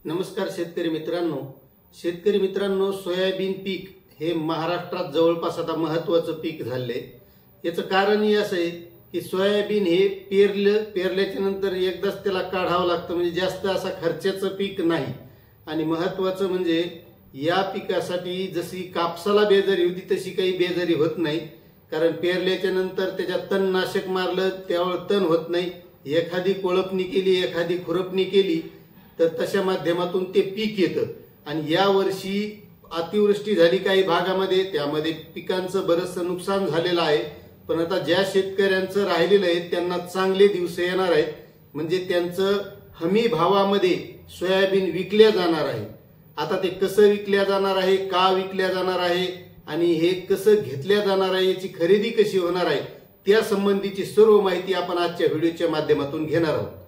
नमस्कार शेतकरी मित्रांनो, सोयाबीन पीक हे महाराष्ट्रात जवळपास आता महत्त्वाचं पीक झाले। याचं कारण हे असं आहे की सोयाबीन हे पेरल्याच्या नंतर एकदाच त्याला काढावं लागतं, म्हणजे जास्त असा खर्चाचं पीक नाही। आणि महत्त्वाचं म्हणजे या पिकासाठी जशी कापसाला बेजारी होती तशी काही बेजारी होत नाही, कारण पेरल्याच्या नंतर त्याच्यात तणनाशक मारलं त्यावर तण होत नाही। एखादी कोळपणी केली, एखादी खुरपणी केली तर तशा माध्यमातून ते पीक येतं। आणि या वर्षी अतिवृष्टी झाली काही भागामध्ये, त्यामध्ये पिकांचं बरंचसं नुकसान झालेलं आहे। पण आता ज्या शेतकऱ्यांचं राहिलेलं आहे त्यांना चांगले दिवस येणार आहेत, म्हणजे त्यांचं हमी भावामध्ये सोयाबीन विकल्या जाणार आहे। आता ते कसं विकल्या जाणार आहे, का विकल्या जाणार आहे आणि हे कसं घेतल्या जाणार आहे, याची खरेदी कशी होणार आहे, त्या संबंधीची सर्व माहिती आपण आजच्या व्हिडिओच्या माध्यमातून घेणार आहोत।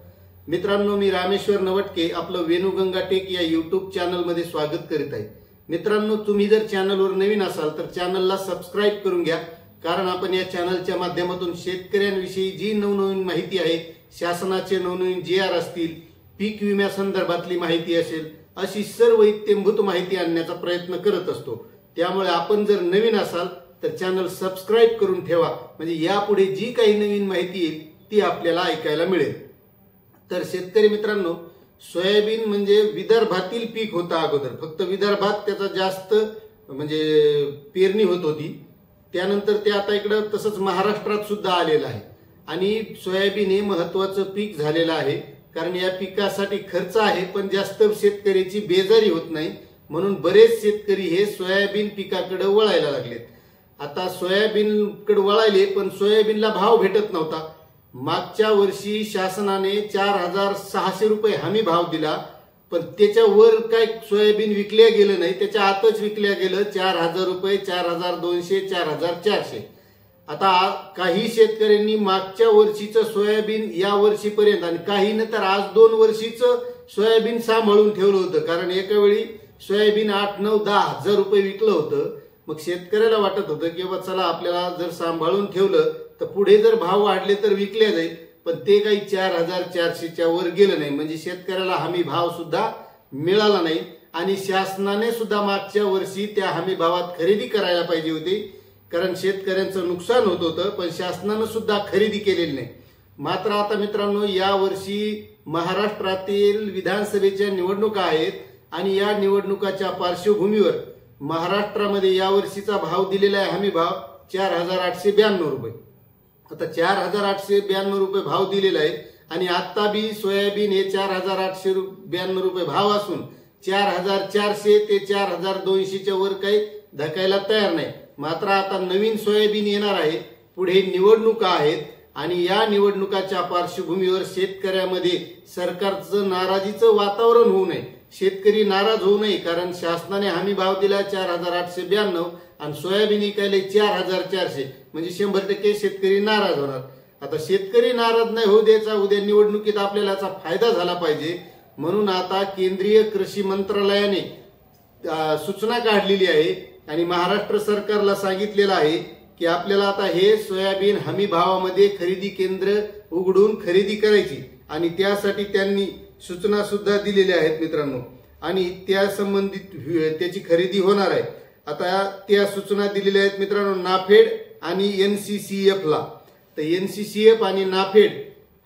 मित्रांनो, मी रामेश्वर नवटके आपलं वेणुगंगा टेक या यूट्यूब चॅनलमध्ये स्वागत करीत आहे। मित्रांनो, तुम्ही जर चॅनलवर नवीन असाल तर चॅनलला सबस्क्राईब करून घ्या, कारण आपण या चॅनलच्या माध्यमातून शेतकऱ्यांविषयी जी नवनवीन माहिती आहे, शासनाचे नवनवीन JR असतील, पीक विम्यासंदर्भातली माहिती असेल, अशी सर्व इत्थंभूत माहिती आणण्याचा प्रयत्न करत असतो। त्यामुळे आपण जर नवीन असाल तर चॅनल सबस्क्राईब करून ठेवा, म्हणजे यापुढे जी काही नवीन माहिती येईल ती आपल्याला ऐकायला मिळेल। तर शेतकरी मित्रांनो, सोयाबीन म्हणजे विदर्भातील पीक होतं अगोदर, फक्त विदर्भात त्याचा जास्त म्हणजे पेरणी होत होती। त्यानंतर ते आता इकडं तसंच महाराष्ट्रात सुद्धा आलेलं आहे। आणि सोयाबीन हे महत्त्वाचं पीक झालेलं आहे, कारण या पिकासाठी खर्च आहे पण जास्त शेतकऱ्याची बेजारी होत नाही, म्हणून बरेच शेतकरी हे सोयाबीन पिकाकडे वळायला लागलेत। आता सोयाबीनकडे वळायले पण सोयाबीनला भाव भेटत नव्हता। मागच्या वर्षी शासनाने 4600 रुपये हमी भाव दिला, पण त्याच्यावर काय सोयाबीन विकल्या गेलं नाही, त्याच्या आतच विकल्या गेलं 4000 रुपये, 4200, 4400। आता काही शेतकऱ्यांनी मागच्या वर्षीचं सोयाबीन या वर्षीपर्यंत आणि काहीनं तर आज 2 वर्षीचं सोयाबीन सांभाळून ठेवलं होतं, कारण एका वेळी सोयाबीन 8, 9, 10 हजार रुपये विकलं होतं। मग शेतकऱ्याला वाटत होतं की बाबा चला आपल्याला जर सांभाळून ठेवलं तर पुढे जर भाव वाढले तर विकल्या जाईल, पण ते काही 4400च्या वर गेलं नाही, म्हणजे शेतकऱ्याला हमी भाव सुद्धा मिळाला नाही। आणि शासनाने सुद्धा मागच्या वर्षी त्या हमी भावात खरेदी करायला पाहिजे होती, कारण शेतकऱ्यांचं नुकसान होत होतं, पण शासनाने सुद्धा खरेदी केलेली नाही। मात्र आता मित्रांनो, या वर्षी महाराष्ट्रातील विधानसभेच्या निवडणुका आहेत आणि या निवडणुकाच्या पार्श्वभूमीवर महाराष्ट्रामध्ये या वर्षीचा भाव दिलेला आहे हमी भाव 4892 रुपये। आता 4892 रुपये भाव दिलेला आहे आणि आता बी सोयाबीन हे 4892 रुपये भाव असून 4400 ते 4200च्या वर काही धकायला तयार नाही। मात्र आता नवीन सोयाबीन येणार आहे, पुढे निवडणुका आहेत आणि या निवडणुकाच्या पार्श्वभूमीवर शेतकऱ्यामध्ये सरकारचं नाराजीचं वातावरण होऊ नये, शेतकरी नाराज होऊ नये, कारण शासनाने हमी भाव दिला 4892 आणि सोयाबीन विकायला 4400, म्हणजे 100% शेतकरी नाराज होणार। आता शेतकरी नाराज नाही होऊ द्यायचा, उद्या निवडणुकीत आपल्याला याचा फायदा झाला पाहिजे, म्हणून आता केंद्रीय कृषी मंत्रालयाने सूचना काढलेली आहे आणि महाराष्ट्र सरकारला सांगितलेलं आहे की आपल्याला आता हे सोयाबीन हमी भावामध्ये खरेदी केंद्र उघडून खरेदी करायची, आणि त्यासाठी त्यांनी सूचना सुद्धा दिलेल्या आहेत मित्रांनो, आणि त्या संबंधित त्याची खरेदी होणार आहे। आता त्या सूचना दिलेल्या आहेत मित्रांनो नाफेड आणि NCCF ला। तर NCCF आणि नाफेड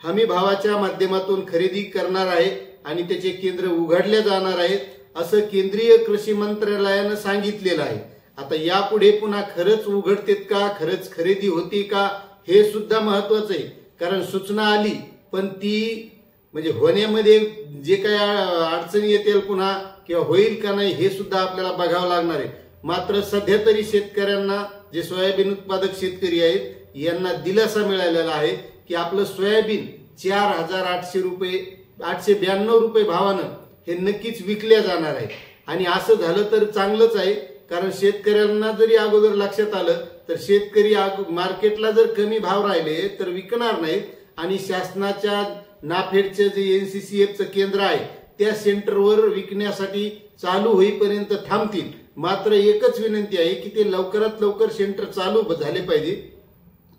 हमी भावाच्या माध्यमातून खरेदी करणार आहे आणि त्याचे केंद्र उघडले जाणार आहेत, असं केंद्रीय कृषी मंत्रालयानं सांगितलेलं आहे। आता यापुढे पुन्हा खरंच उघडतेत का, खरंच खरेदी होती का, हे सुद्धा महत्वाचं आहे, कारण सूचना आली पण ती म्हणजे होण्यामध्ये जे काही अडचणी येतील पुन्हा किंवा होईल का नाही हे सुद्धा आपल्याला बघावं लागणार आहे। मात्र सध्या तरी शेतकऱ्यांना, जे सोयाबीन उत्पादक शेतकरी आहेत, यांना दिलासा मिळालेला आहे की आपलं सोयाबीन 4800 रुपये 892 रुपये भावानं हे नक्कीच विकल्या जाणार आहे। आणि असं झालं तर चांगलंच आहे, कारण शेतकऱ्यांना जरी अगोदर लक्षात आलं तर शेतकरी मार्केटला जर कमी भाव राहिले तर विकणार नाहीत आणि शासनाच्या नाफेडचे जे NCCFचं केंद्र आहे त्या सेंटरवर विकण्यासाठी चालू होईपर्यंत थांबतील। मात्र एकच विनंती आहे की ते लवकरात लवकर सेंटर चालू झाले पाहिजे,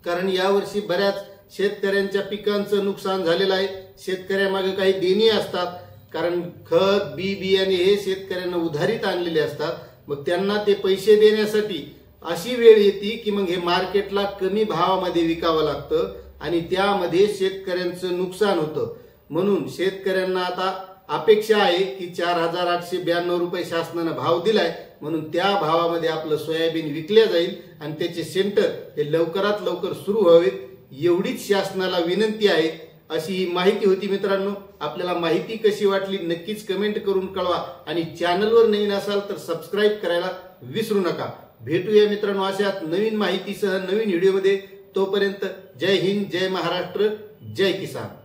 कारण यावर्षी बऱ्याच शेतकऱ्यांच्या पिकांचं नुकसान झालेलं आहे। शेतकऱ्यामागे काही देणी असतात, कारण खत बी बियाणे हे शेतकऱ्यांना उधारीत आणलेले असतात. मग त्यांना ते पैसे देण्यासाठी अशी वेळ येते की मग हे मार्केटला कमी भावामध्ये विकावं लागतं आणि त्यामध्ये शेतकऱ्यांचं नुकसान होतं. म्हणून शेतकऱ्यांना आता अपेक्षा आहे की 4,892 रुपये शासनानं भाव दिलाय, म्हणून त्या भावामध्ये आपलं सोयाबीन विकल्या जाईल आणि त्याचे सेंटर हे लवकरात लवकर सुरू व्हावेत एवढीच शासनाला विनंती आहे. अशी ही माहिती होती मित्रांनो. आपल्याला माहिती कशी वाटली नक्कीच कमेंट करून कळवा आणि चॅनलवर नवीन असाल तर सबस्क्राईब करायला विसरू नका. भेटूया मित्रांनो अशाच नवीन माहितीसह नवीन व्हिडिओमध्ये. तोपर्यंत जय हिंद, जय महाराष्ट्र, जय किसान.